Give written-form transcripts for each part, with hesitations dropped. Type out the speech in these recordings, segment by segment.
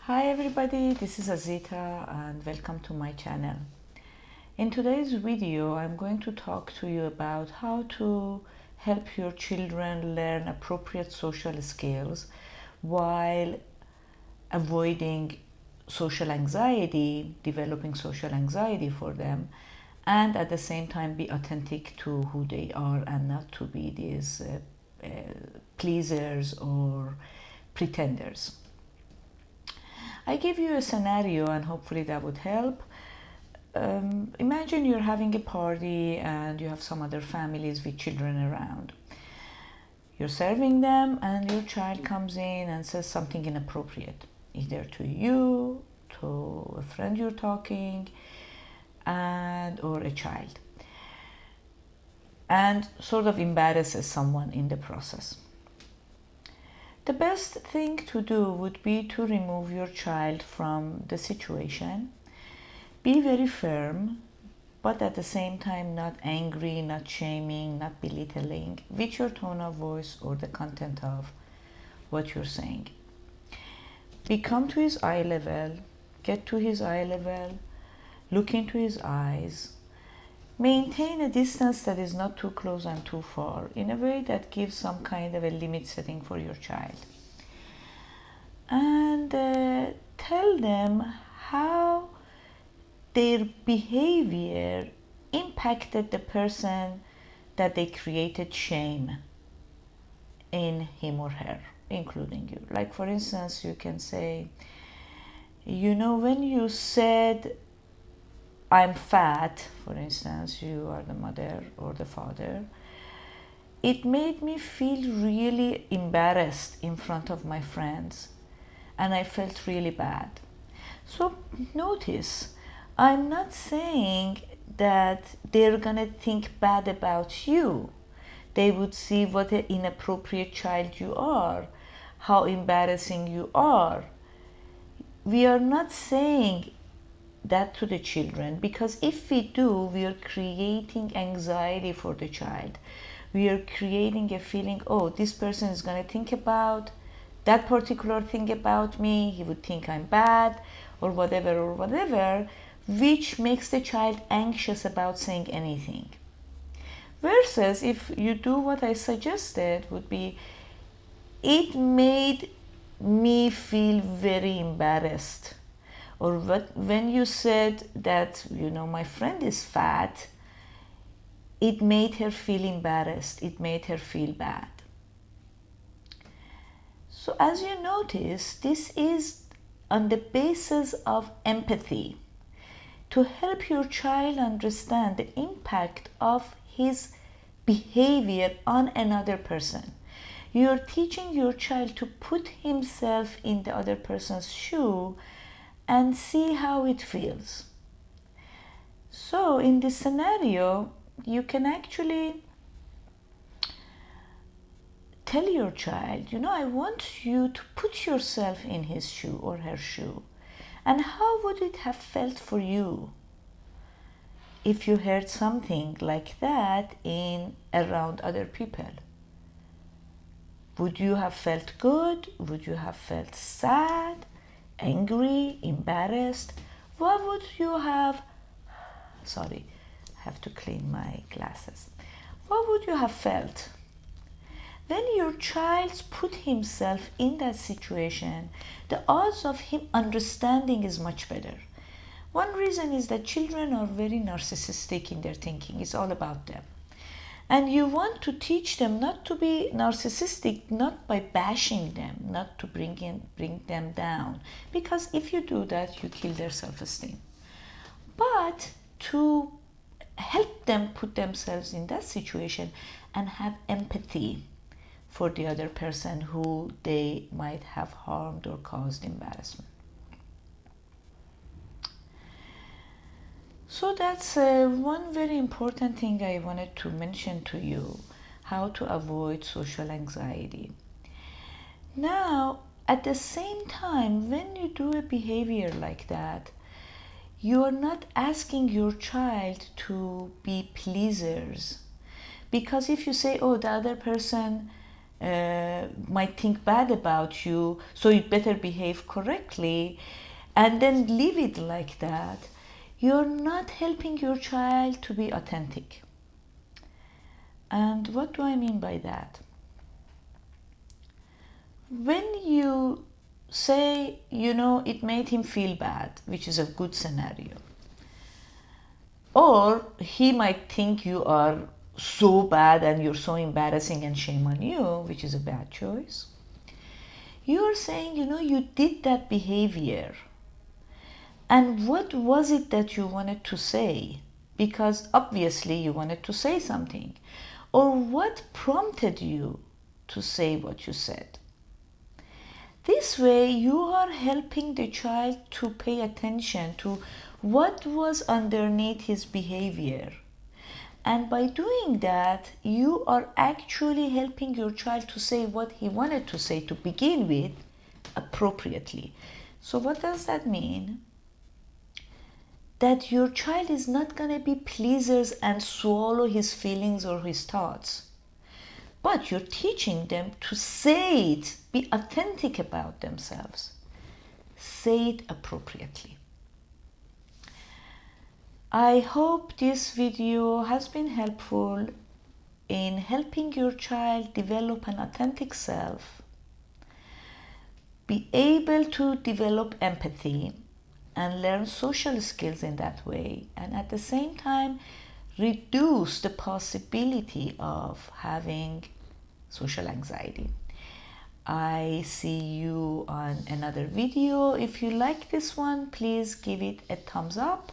Hi everybody, this is Azita and welcome to my channel. In today's video, I'm going to talk to you about how to help your children learn appropriate social skills while avoiding social anxiety, developing social anxiety for them, and at the same time be authentic to who they are and not to be these pleasers or pretenders. I give you a scenario and hopefully that would help. Imagine you're having a party and you have some other families with children around. You're serving them and your child comes in and says something inappropriate, either to you, to a friend you're talking, or a child, and sort of embarrasses someone in the process. The best thing to do would be to remove your child from the situation. Be very firm, but at the same time not angry, not shaming, not belittling with your tone of voice or the content of what you're saying. Come to his eye level, get to his eye level, look into his eyes, maintain a distance that is not too close and too far in a way that gives some kind of a limit setting for your child. And tell them how their behavior impacted the person that they created shame in him or her, including you. Like, for instance, you can say, when you said I'm fat, for instance, you are the mother or the father, it made me feel really embarrassed in front of my friends and I felt really bad. So notice, I'm not saying that they're gonna think bad about you. They would see what an inappropriate child you are, how embarrassing you are. We are not saying that to the children, because if we do, we are creating anxiety for the child. We are creating a feeling, oh, this person is going to think about that particular thing about me, he would think I'm bad, or whatever, which makes the child anxious about saying anything. Versus if you do what I suggested, would be, it made me feel very embarrassed. Or when you said that, my friend is fat, it made her feel embarrassed, it made her feel bad. So as you notice, this is on the basis of empathy, to help your child understand the impact of his behavior on another person. You're teaching your child to put himself in the other person's shoe and see how it feels. So in this scenario, you can actually tell your child, I want you to put yourself in his shoe or her shoe. And how would it have felt for you if you heard something like that around other people? Would you have felt good? Would you have felt sad, angry, embarrassed? What would you have, I have to clean my glasses. What would you have felt? When your child put himself in that situation, the odds of him understanding is much better. One reason is that children are very narcissistic in their thinking. It's all about them. And you want to teach them not to be narcissistic, not by bashing them, not to bring them down. Because if you do that, you kill their self-esteem. But to help them put themselves in that situation and have empathy for the other person who they might have harmed or caused embarrassment. So that's one very important thing I wanted to mention to you, how to avoid social anxiety. Now, at the same time, when you do a behavior like that, you are not asking your child to be pleasers. Because if you say, oh, the other person might think bad about you, so you better behave correctly, and then leave it like that, you're not helping your child to be authentic. And what do I mean by that? When you say, it made him feel bad, which is a good scenario, or he might think you are so bad and you're so embarrassing and shame on you, which is a bad choice. You're saying, you did that behavior. And what was it that you wanted to say? Because obviously you wanted to say something. Or what prompted you to say what you said? This way, you are helping the child to pay attention to what was underneath his behavior. And by doing that, you are actually helping your child to say what he wanted to say to begin with appropriately. So, what does that mean? That your child is not going to be pleasers and swallow his feelings or his thoughts. But you're teaching them to say it, be authentic about themselves. Say it appropriately. I hope this video has been helpful in helping your child develop an authentic self, be able to develop empathy, and learn social skills in that way, and at the same time reduce the possibility of having social anxiety. I see you on another video. If you like this one, please give it a thumbs up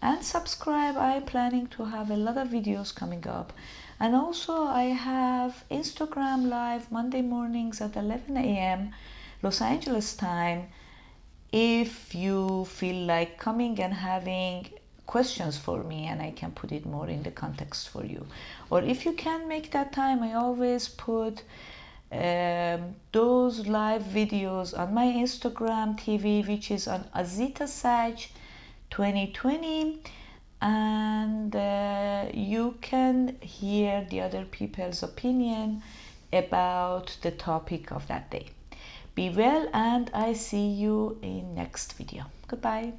and subscribe. I'm planning to have a lot of videos coming up. And also I have Instagram live Monday mornings at 11 a.m. Los Angeles time. If you feel like coming and having questions for me, and I can put it more in the context for you. Or if you can't make that time, I always put those live videos on my Instagram TV, which is on Azita Sach 2020, and you can hear the other people's opinion about the topic of that day. Be well, and I see you in next video. Goodbye.